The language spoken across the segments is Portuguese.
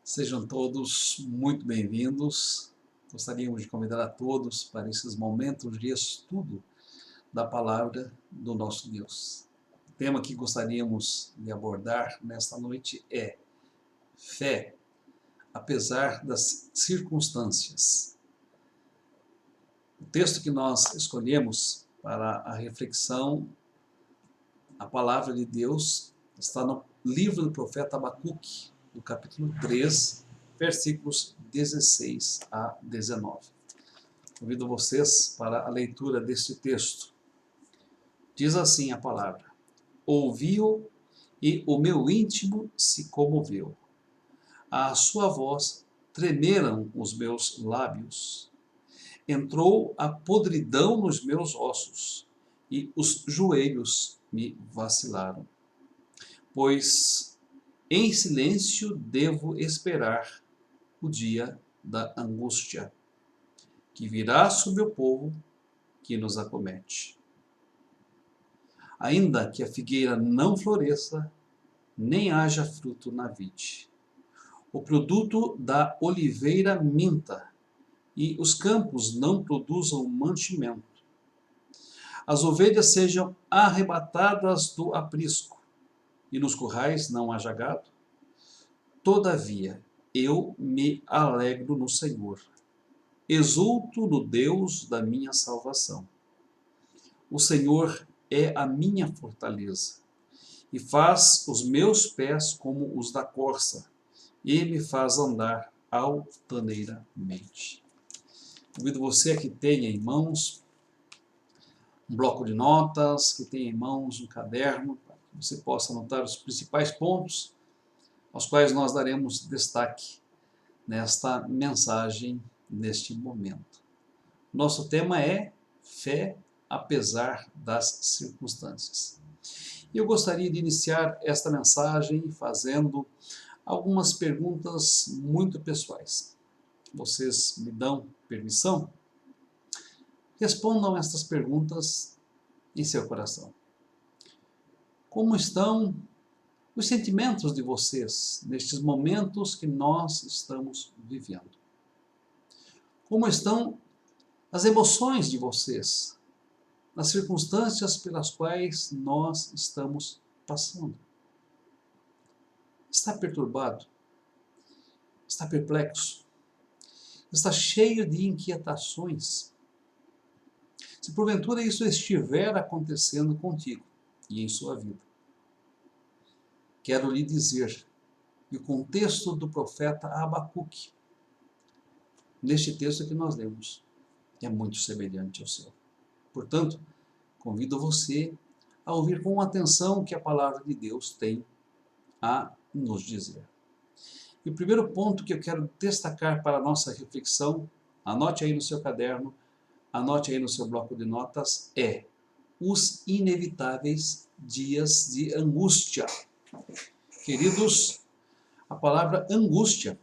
Sejam todos muito bem-vindos. Gostaríamos de convidar a todos para esses momentos de estudo da palavra do nosso Deus. O tema que gostaríamos de abordar nesta noite é fé, apesar das circunstâncias. O texto que nós escolhemos para a reflexão, a palavra de Deus, está no livro do profeta Abacuque, no capítulo 3, versículos 16 a 19. Convido vocês para a leitura deste texto. Diz assim a palavra: Ouvi-o e o meu íntimo se comoveu. À sua voz tremeram os meus lábios. Entrou a podridão nos meus ossos e os joelhos me vacilaram. Pois em silêncio devo esperar o dia da angústia, que virá sobre o povo que nos acomete. Ainda que a figueira não floresça, nem haja fruto na vide, o produto da oliveira minta, e os campos não produzam mantimento, as ovelhas sejam arrebatadas do aprisco, e nos currais não haja gado, todavia eu me alegro no Senhor, exulto no Deus da minha salvação. O Senhor é a minha fortaleza, e faz os meus pés como os da corça, e me faz andar altaneiramente. Convido você que tenha em mãos um bloco de notas, que tenha em mãos um caderno, para que você possa anotar os principais pontos aos quais nós daremos destaque nesta mensagem, neste momento. Nosso tema é fé apesar das circunstâncias. E eu gostaria de iniciar esta mensagem fazendo algumas perguntas muito pessoais. Vocês me dão permissão? Respondam estas perguntas em seu coração. Como estão os sentimentos de vocês nestes momentos que nós estamos vivendo? Como estão as emoções de vocês nas circunstâncias pelas quais nós estamos passando? Está perturbado? Está perplexo? Está cheio de inquietações? Se porventura isso estiver acontecendo contigo e em sua vida, quero lhe dizer que o contexto do profeta Abacuque, neste texto que nós lemos, é muito semelhante ao seu. Portanto, convido você a ouvir com atenção o que a palavra de Deus tem a nos dizer. E o primeiro ponto que eu quero destacar para a nossa reflexão, anote aí no seu caderno, anote aí no seu bloco de notas, é os inevitáveis dias de angústia. Queridos, a palavra angústia,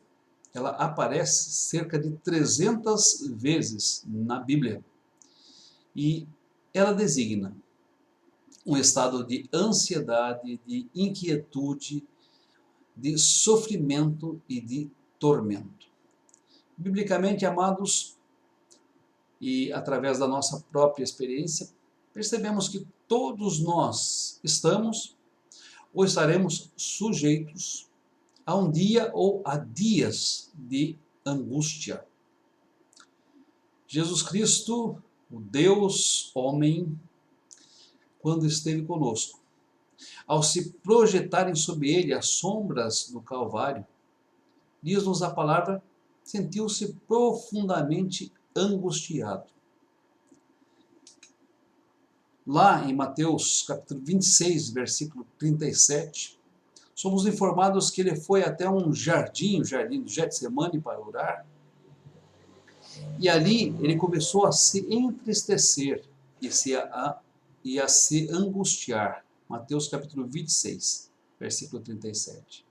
ela aparece cerca de 300 vezes na Bíblia. E ela designa um estado de ansiedade, de inquietude, de sofrimento e de tormento. Biblicamente, amados, e através da nossa própria experiência, percebemos que todos nós estamos ou estaremos sujeitos a um dia ou a dias de angústia. Jesus Cristo, o Deus homem, quando esteve conosco, ao se projetarem sobre ele as sombras do Calvário, diz-nos a palavra, sentiu-se profundamente angustiado. Lá em Mateus capítulo 26, versículo 37, somos informados que ele foi até um jardim, o jardim do Getsemane, para orar. E ali ele começou a se entristecer e a se angustiar. Mateus capítulo 26, versículo 37.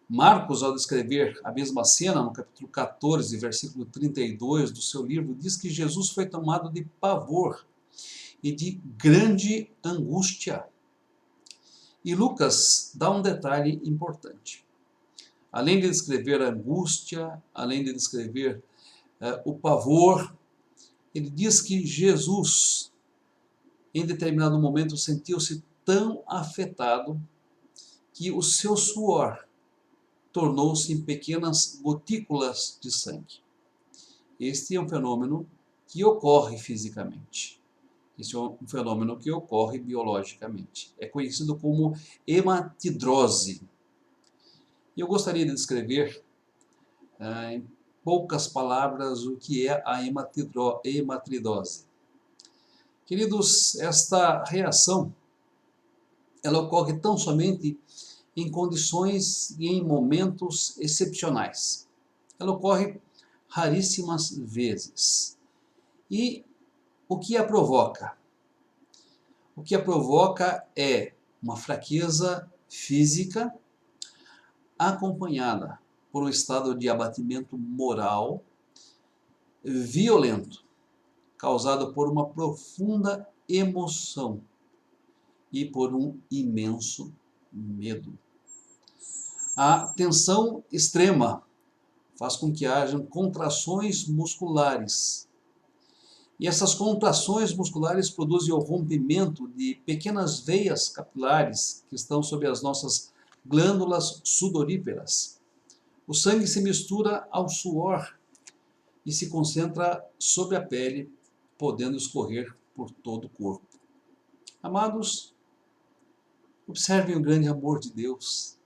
Marcos, ao descrever a mesma cena, no capítulo 14, versículo 32 do seu livro, diz que Jesus foi tomado de pavor e de grande angústia. E Lucas dá um detalhe importante. além de descrever a angústia, além de descrever o pavor, ele diz que Jesus, em determinado momento, sentiu-se tão afetado que o seu suor tornou-se em pequenas gotículas de sangue. Este é um fenômeno que ocorre fisicamente. Este é um fenômeno que ocorre biologicamente. É conhecido como hematidrose. E eu gostaria de descrever, em poucas palavras, o que é a hematidrose. Queridos, esta reação, ela ocorre tão somente em condições e em momentos excepcionais. Ela ocorre raríssimas vezes. E o que a provoca? O que a provoca é uma fraqueza física acompanhada por um estado de abatimento moral violento, causado por uma profunda emoção e por um imenso medo. A tensão extrema faz com que hajam contrações musculares. E essas contrações musculares produzem o rompimento de pequenas veias capilares que estão sob as nossas glândulas sudoríparas. O sangue se mistura ao suor e se concentra sobre a pele, podendo escorrer por todo o corpo. Amados, observem o grande amor de Deus,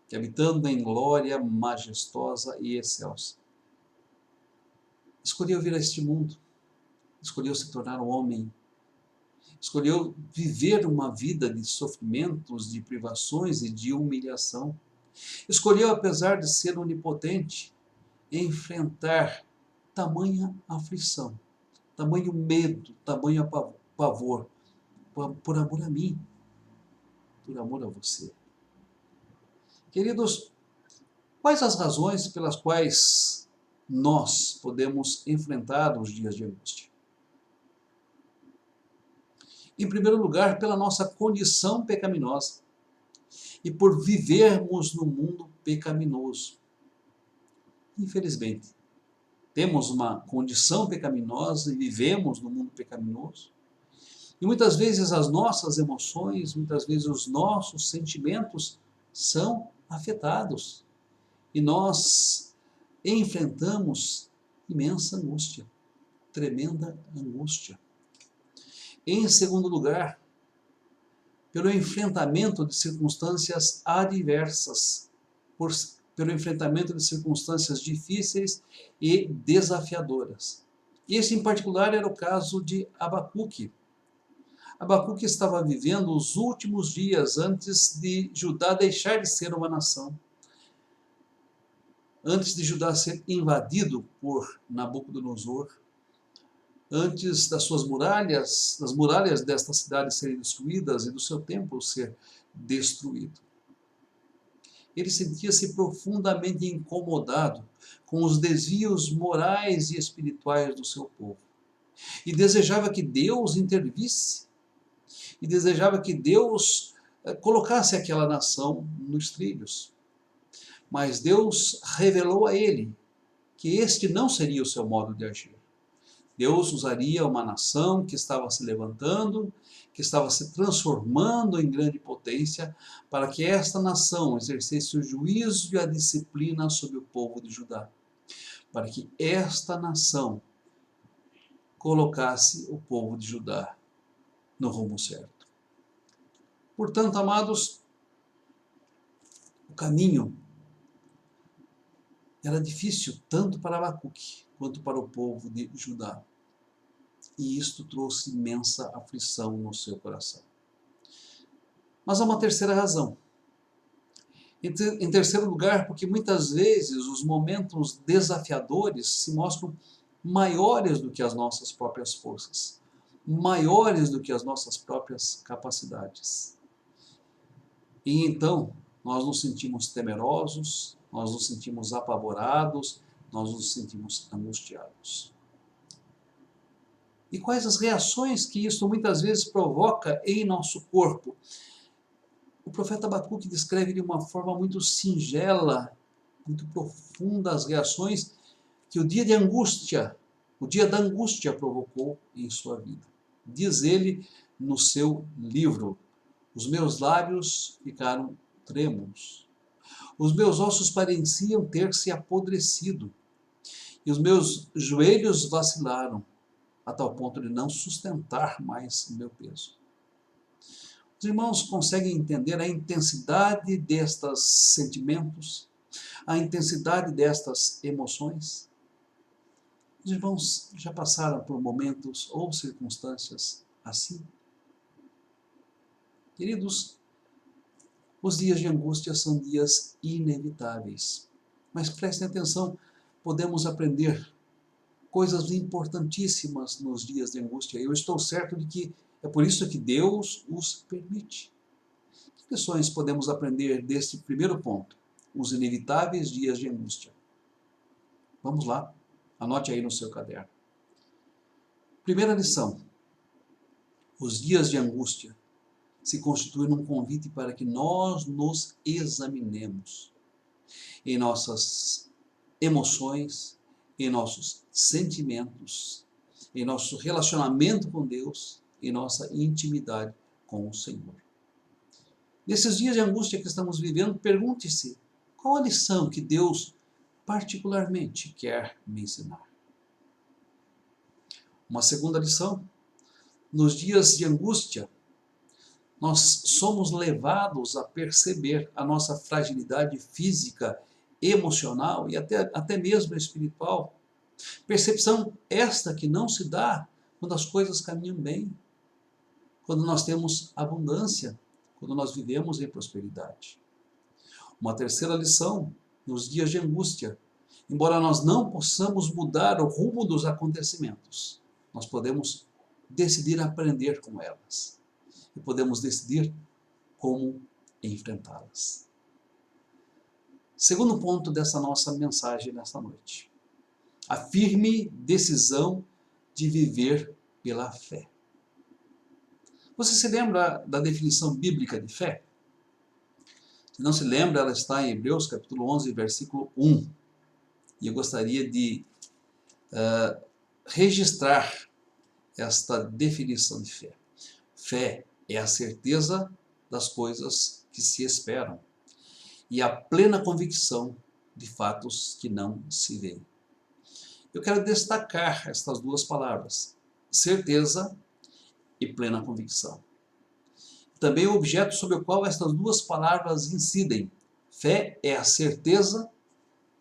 que habitando em glória majestosa e excelsa, escolheu vir a este mundo, escolheu se tornar um homem, escolheu viver uma vida de sofrimentos, de privações e de humilhação. Escolheu, apesar de ser onipotente, enfrentar tamanha aflição, tamanho medo, tamanho pavor, por amor a mim, por amor a você. Queridos, quais as razões pelas quais nós podemos enfrentar os dias de angústia? Em primeiro lugar, pela nossa condição pecaminosa e por vivermos no mundo pecaminoso. Infelizmente, temos uma condição pecaminosa e vivemos no mundo pecaminoso. E muitas vezes as nossas emoções, muitas vezes os nossos sentimentos são afetados. E nós enfrentamos imensa angústia, tremenda angústia. Em segundo lugar, pelo enfrentamento de circunstâncias adversas, pelo enfrentamento de circunstâncias difíceis e desafiadoras. Esse, em particular, era o caso de Abacuque. Abacuque estava vivendo os últimos dias antes de Judá deixar de ser uma nação, antes de Judá ser invadido por Nabucodonosor, antes das muralhas desta cidade serem destruídas e do seu templo ser destruído. Ele sentia-se profundamente incomodado com os desvios morais e espirituais do seu povo. E desejava que Deus intervisse. E desejava que Deus colocasse aquela nação nos trilhos. Mas Deus revelou a ele que este não seria o seu modo de agir. Deus usaria uma nação que estava se levantando, que estava se transformando em grande potência, para que esta nação exercesse o juízo e a disciplina sobre o povo de Judá. Para que esta nação colocasse o povo de Judá no rumo certo. Portanto, amados, o caminho era difícil tanto para Abacuque quanto para o povo de Judá. E isto trouxe imensa aflição no seu coração. Mas há uma terceira razão. Em terceiro lugar, porque muitas vezes os momentos desafiadores se mostram maiores do que as nossas próprias forças, maiores do que as nossas próprias capacidades. E então nós nos sentimos temerosos, nós nos sentimos apavorados, nós nos sentimos angustiados. E quais as reações que isso muitas vezes provoca em nosso corpo? O profeta Abacuque descreve de uma forma muito singela muito profunda as reações que o dia de angústia, o dia da angústia provocou em sua vida. Diz ele no seu livro: os meus lábios ficaram trêmulos, os meus ossos pareciam ter se apodrecido, e os meus joelhos vacilaram, a tal ponto de não sustentar mais o meu peso. Os irmãos conseguem entender a intensidade destes sentimentos, a intensidade destas emoções? Os irmãos já passaram por momentos ou circunstâncias assim? Queridos, os dias de angústia são dias inevitáveis. Mas prestem atenção, podemos aprender coisas importantíssimas nos dias de angústia. Eu estou certo de que é por isso que Deus os permite. Que lições podemos aprender deste primeiro ponto? Os inevitáveis dias de angústia. Vamos lá, anote aí no seu caderno. Primeira lição: os dias de angústia se constituem um convite para que nós nos examinemos em nossas emoções, em nossos sentimentos, em nosso relacionamento com Deus, em nossa intimidade com o Senhor. Nesses dias de angústia que estamos vivendo, pergunte-se: qual a lição que Deus particularmente quer me ensinar? Uma segunda lição: nos dias de angústia, nós somos levados a perceber a nossa fragilidade física, emocional e até mesmo espiritual. Percepção esta que não se dá quando as coisas caminham bem, quando nós temos abundância, quando nós vivemos em prosperidade. Uma terceira lição: nos dias de angústia, embora nós não possamos mudar o rumo dos acontecimentos, nós podemos decidir aprender com elas. E podemos decidir como enfrentá-las. Segundo ponto dessa nossa mensagem nesta noite: a firme decisão de viver pela fé. Você se lembra da definição bíblica de fé? Se não se lembra, ela está em Hebreus capítulo 11, versículo 1. E eu gostaria de registrar esta definição de fé. Fé é a certeza das coisas que se esperam e a plena convicção de fatos que não se veem. Eu quero destacar estas duas palavras: certeza e plena convicção. Também o objeto sobre o qual estas duas palavras incidem. Fé é a certeza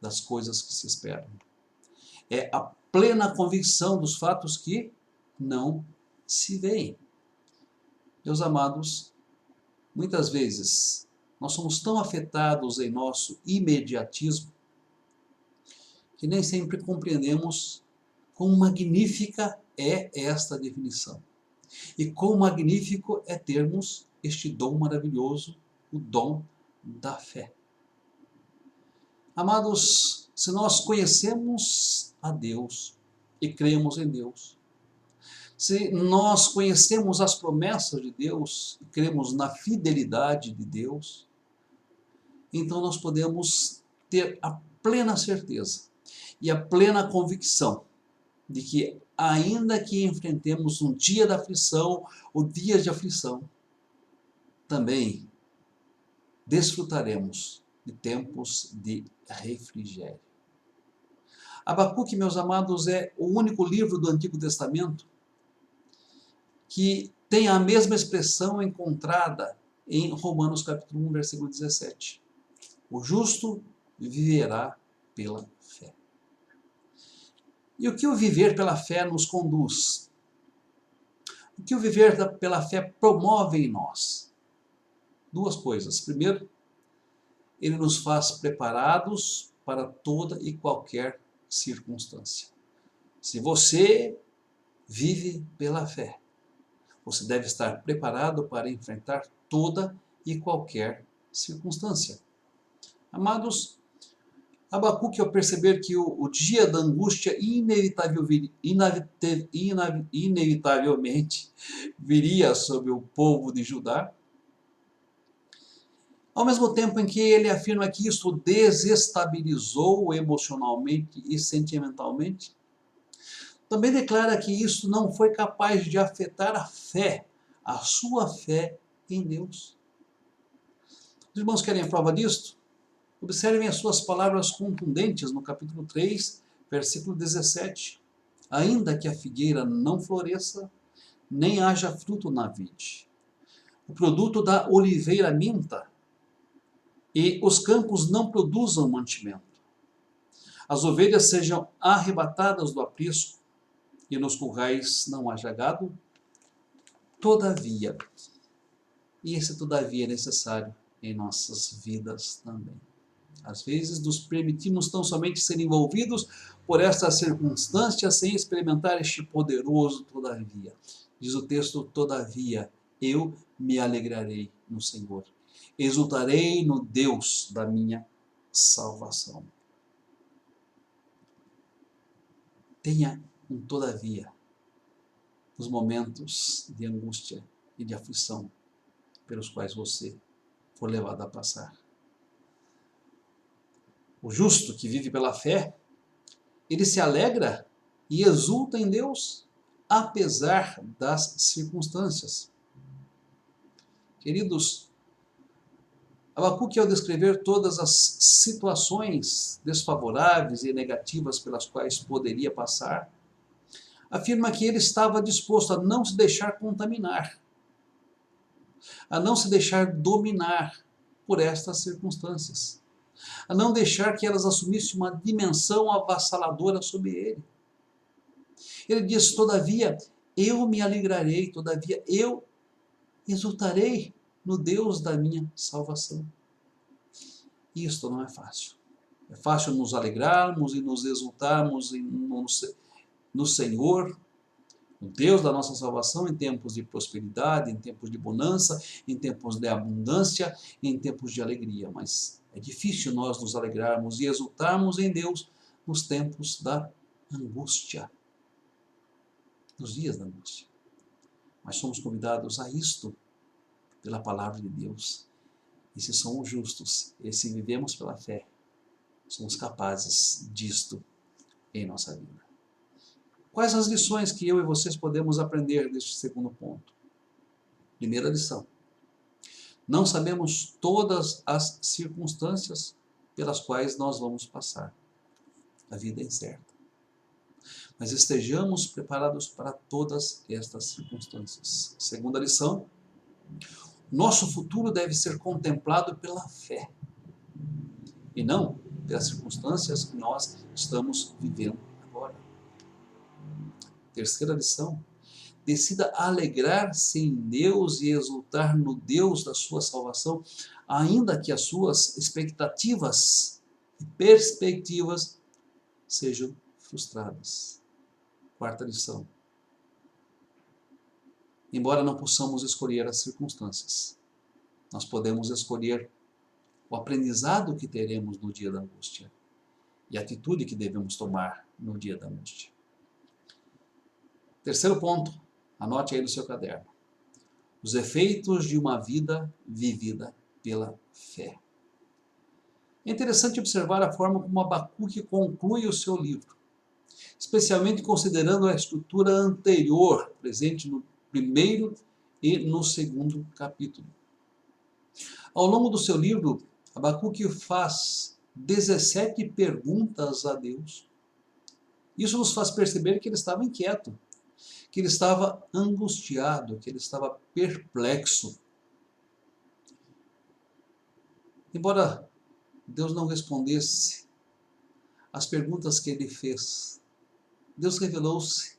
das coisas que se esperam. É a plena convicção dos fatos que não se veem. Meus amados, muitas vezes nós somos tão afetados em nosso imediatismo que nem sempre compreendemos quão magnífica é esta definição. E quão magnífico é termos este dom maravilhoso, o dom da fé. Amados, se nós conhecemos a Deus e cremos em Deus, se nós conhecemos as promessas de Deus e cremos na fidelidade de Deus, então nós podemos ter a plena certeza e a plena convicção de que, ainda que enfrentemos um dia da aflição ou dias de aflição, também desfrutaremos de tempos de refrigério. Abacuque, meus amados, é o único livro do Antigo Testamento que tem a mesma expressão encontrada em Romanos capítulo 1, versículo 17. O justo viverá pela fé. E o que o viver pela fé nos conduz? O que o viver pela fé promove em nós? Duas coisas. Primeiro, ele nos faz preparados para toda e qualquer circunstância. Se você vive pela fé, você deve estar preparado para enfrentar toda e qualquer circunstância. Amados, Abacuque, ao perceber que o dia da angústia inevitavelmente viria sobre o povo de Judá, Ao mesmo tempo em que ele afirma que isso desestabilizou emocionalmente e sentimentalmente, também declara que isso não foi capaz de afetar a fé, a sua fé em Deus. Os irmãos querem a prova disto? Observem as suas palavras contundentes no capítulo 3, versículo 17. Ainda que a figueira não floresça, nem haja fruto na vide, o produto da oliveira minta, e os campos não produzam mantimento, as ovelhas sejam arrebatadas do aprisco, e nos currais não haja gado, todavia, e esse todavia é necessário em nossas vidas também. Às vezes nos permitimos tão somente ser envolvidos por estas circunstâncias sem experimentar este poderoso todavia. Diz o texto, todavia, eu me alegrarei no Senhor, exultarei no Deus da minha salvação. Tenha um todavia nos momentos de angústia e de aflição pelos quais você for levado a passar. O justo que vive pela fé, ele se alegra e exulta em Deus, apesar das circunstâncias. Queridos, Abacuque, ao descrever todas as situações desfavoráveis e negativas pelas quais poderia passar, afirma que ele estava disposto a não se deixar contaminar, a não se deixar dominar por estas circunstâncias, a não deixar que elas assumissem uma dimensão avassaladora sobre ele. Ele diz, todavia, eu me alegrarei, todavia, eu exultarei no Deus da minha salvação. Isto não é fácil. É fácil nos alegrarmos e nos exultarmos no Senhor, o Deus da nossa salvação, em tempos de prosperidade, em tempos de bonança, em tempos de abundância, em tempos de alegria. Mas é difícil nós nos alegrarmos e exultarmos em Deus nos tempos da angústia, nos dias da angústia. Mas somos convidados a isto pela palavra de Deus. E se somos justos, e se vivemos pela fé, somos capazes disto em nossa vida. Quais as lições que eu e vocês podemos aprender deste segundo ponto? Primeira lição. Não sabemos todas as circunstâncias pelas quais nós vamos passar. A vida é incerta. Mas estejamos preparados para todas estas circunstâncias. Segunda lição. Nosso futuro deve ser contemplado pela fé e não pelas circunstâncias que nós estamos vivendo agora. Terceira lição, decida alegrar-se em Deus e exultar no Deus da sua salvação, ainda que as suas expectativas e perspectivas sejam frustradas. Quarta lição, embora não possamos escolher as circunstâncias, nós podemos escolher o aprendizado que teremos no dia da angústia e a atitude que devemos tomar no dia da angústia. Terceiro ponto, anote aí no seu caderno. Os efeitos de uma vida vivida pela fé. É interessante observar a forma como Abacuque conclui o seu livro, especialmente considerando a estrutura anterior, presente no primeiro e no segundo capítulo. Ao longo do seu livro, Abacuque faz 17 perguntas a Deus. Isso nos faz perceber que ele estava inquieto, que ele estava angustiado, que ele estava perplexo. Embora Deus não respondesse às perguntas que ele fez, Deus revelou-se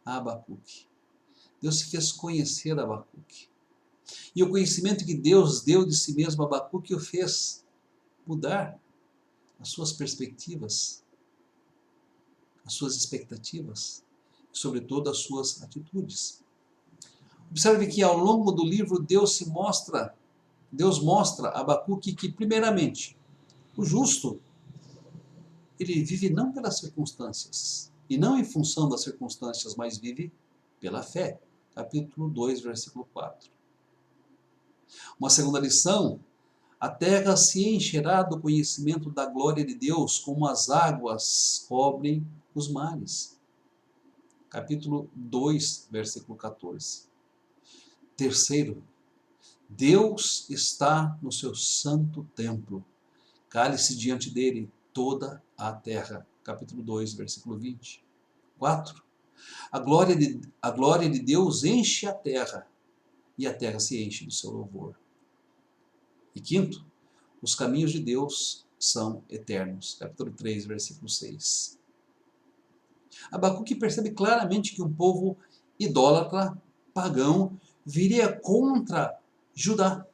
a Abacuque. Deus se fez conhecer a Abacuque. E o conhecimento que Deus deu de si mesmo a Abacuque o fez mudar as suas perspectivas, as suas expectativas, e sobretudo as suas atitudes. Observe que ao longo do livro Deus mostra a Abacuque que, primeiramente, o justo, ele vive não pelas circunstâncias, e não em função das circunstâncias, mas vive pela fé. Capítulo 2, versículo 4. Uma segunda lição, A terra se encherá do conhecimento da glória de Deus, como as águas cobrem os mares. Capítulo 2, versículo 14. Terceiro, Deus está no seu santo templo. Cale-se diante dele toda a terra. Capítulo 2, versículo 20. 4. A glória de Deus enche a terra, e a terra se enche do seu louvor. E quinto, os caminhos de Deus são eternos. Capítulo 3, versículo 6. Abacuque percebe claramente que um povo idólatra, pagão, viria contra Judá.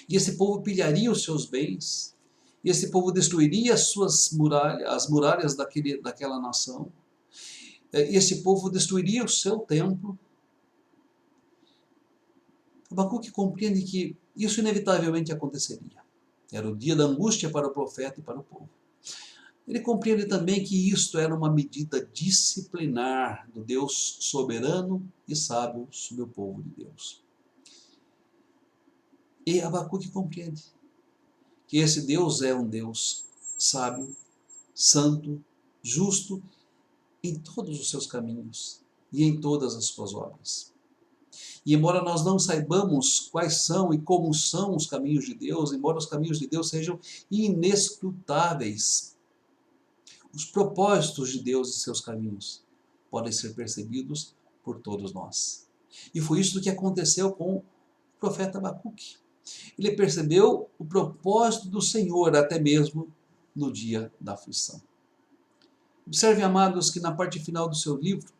E esse povo pilharia os seus bens, e esse povo destruiria as muralhas daquela nação. E esse povo destruiria o seu templo. Abacuque compreende que isso inevitavelmente aconteceria. Era o dia da angústia para o profeta e para o povo. Ele compreende também que isto era uma medida disciplinar do Deus soberano e sábio sobre o povo de Deus. E Abacuque compreende que esse Deus é um Deus sábio, santo, justo em todos os seus caminhos e em todas as suas obras. E embora nós não saibamos quais são e como são os caminhos de Deus, embora os caminhos de Deus sejam inescrutáveis, os propósitos de Deus e seus caminhos podem ser percebidos por todos nós. E foi isso que aconteceu com o profeta Abacuque. Ele percebeu o propósito do Senhor até mesmo no dia da aflição. Observe, amados, que na parte final do seu livro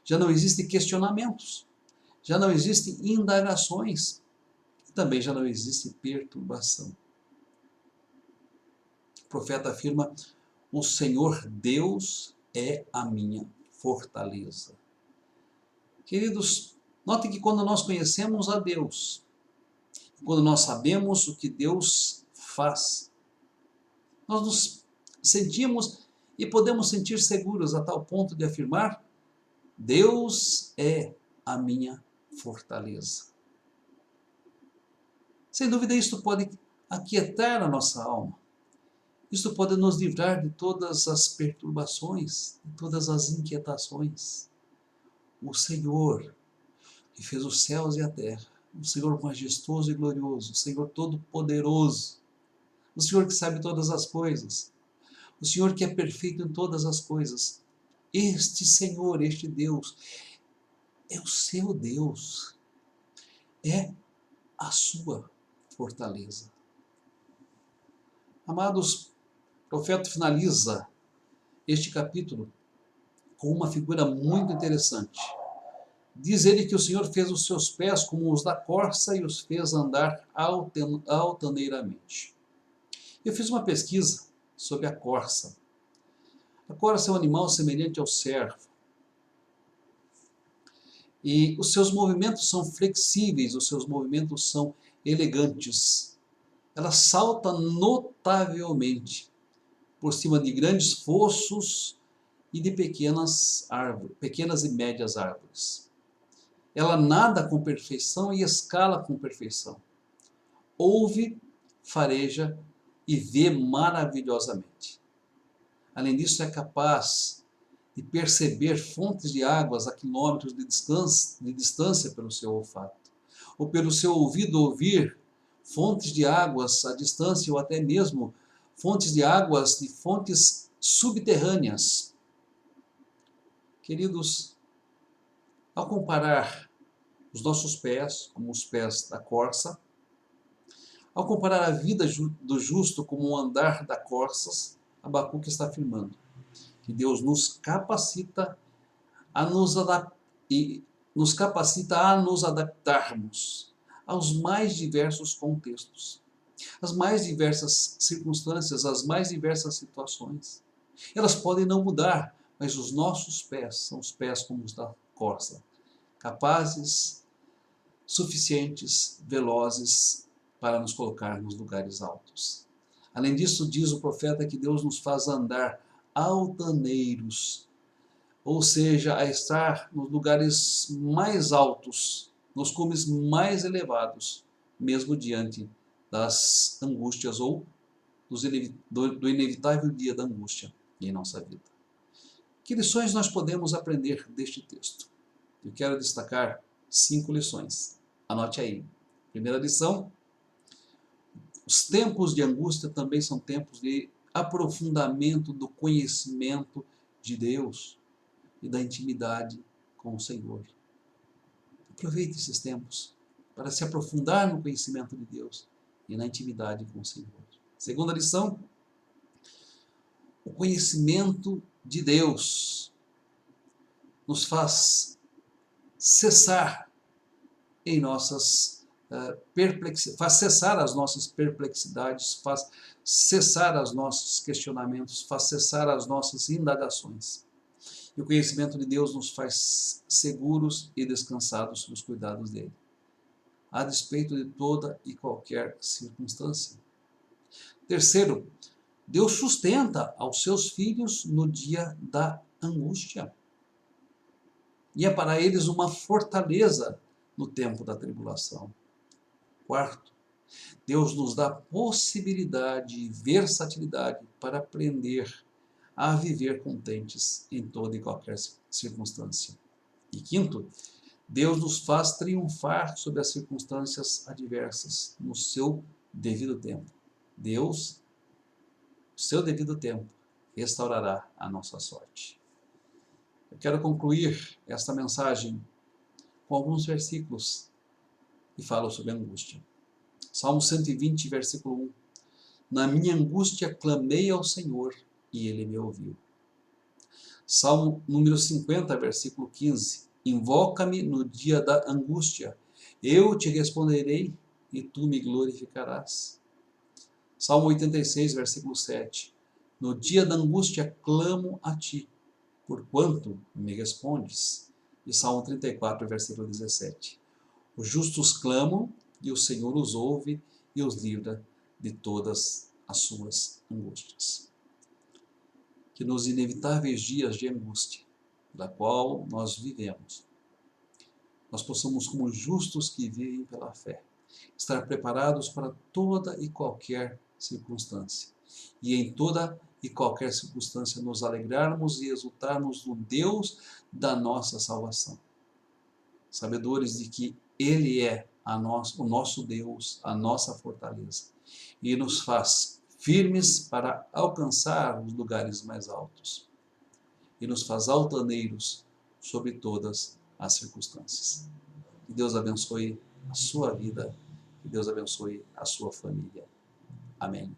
já não existem questionamentos, já não existem indagações, e também já não existe perturbação. O profeta afirma: o Senhor Deus é a minha fortaleza. Queridos, note que quando nós conhecemos a Deus, quando nós sabemos o que Deus faz, nós nos sentimos e podemos sentir seguros a tal ponto de afirmar: Deus é a minha fortaleza. Sem dúvida, isto pode aquietar a nossa alma. Isto pode nos livrar de todas as perturbações, de todas as inquietações. O Senhor, que fez os céus e a terra, o Senhor majestoso e glorioso, o Senhor todo-poderoso, o Senhor que sabe todas as coisas, o Senhor que é perfeito em todas as coisas, este Senhor, este Deus, é o seu Deus, é a sua fortaleza. Amados, o profeta finaliza este capítulo com uma figura muito interessante. Diz ele que o Senhor fez os seus pés como os da corça e os fez andar altaneiramente. Eu fiz uma pesquisa sobre a corça. A corça é um animal semelhante ao cervo. E os seus movimentos são flexíveis, os seus movimentos são elegantes. Ela salta notavelmente por cima de grandes fossos e de pequenas e médias árvores. Ela nada com perfeição e escala com perfeição. Ouve, fareja e vê maravilhosamente. Além disso, é capaz de perceber fontes de águas a quilômetros de distância pelo seu olfato, ou pelo seu ouvido ouvir fontes de águas à distância, ou até mesmo fontes de águas de fontes subterrâneas. Queridos, ao comparar os nossos pés como os pés da corça, ao comparar a vida do justo como o andar da corça, Abacuque está afirmando que Deus nos capacita a nos adaptarmos aos mais diversos contextos, às mais diversas circunstâncias, às mais diversas situações. Elas podem não mudar, mas os nossos pés são os pés como os da corça, capazes, suficientes, velozes para nos colocar nos lugares altos. Além disso, diz o profeta que Deus nos faz andar altaneiros, ou seja, a estar nos lugares mais altos, nos cumes mais elevados, mesmo diante das angústias ou do inevitável dia da angústia em nossa vida. Que lições nós podemos aprender deste texto? Eu quero destacar 5 lições. Anote aí. Primeira lição: os tempos de angústia também são tempos de aprofundamento do conhecimento de Deus e da intimidade com o Senhor. Aproveite esses tempos para se aprofundar no conhecimento de Deus e na intimidade com o Senhor. Segunda lição: o conhecimento de Deus nos faz cessar em nossas perplexidades, faz cessar as nossas perplexidades, faz cessar os nossos questionamentos, faz cessar as nossas indagações. E o conhecimento de Deus nos faz seguros e descansados nos cuidados dele, a despeito de toda e qualquer circunstância. Terceiro, Deus sustenta aos seus filhos no dia da angústia. E é para eles uma fortaleza no tempo da tribulação. Quarto, Deus nos dá possibilidade e versatilidade para aprender a viver contentes em toda e qualquer circunstância. E quinto, Deus nos faz triunfar sobre as circunstâncias adversas no seu devido tempo. Deus, no seu devido tempo, restaurará a nossa sorte. Eu quero concluir esta mensagem com alguns versículos que falam sobre a angústia. Salmo 120, versículo 1. Na minha angústia clamei ao Senhor e Ele me ouviu. Salmo número 50, versículo 15. Invoca-me no dia da angústia, eu te responderei e tu me glorificarás. Salmo 86, versículo 7. No dia da angústia clamo a ti, porquanto me respondes. E Salmo 34, versículo 17. Os justos clamam e o Senhor os ouve e os livra de todas as suas angústias. Que nos inevitáveis dias de angústia, da qual nós vivemos, nós possamos, como justos que vivem pela fé, estar preparados para toda e qualquer circunstância. E em toda e qualquer circunstância nos alegrarmos e exultarmos no Deus da nossa salvação. Sabedores de que Ele é o nosso Deus, a nossa fortaleza, e nos faz firmes para alcançar os lugares mais altos, e nos faz altaneiros sobre todas as circunstâncias. Que Deus abençoe a sua vida, que Deus abençoe a sua família. Amém.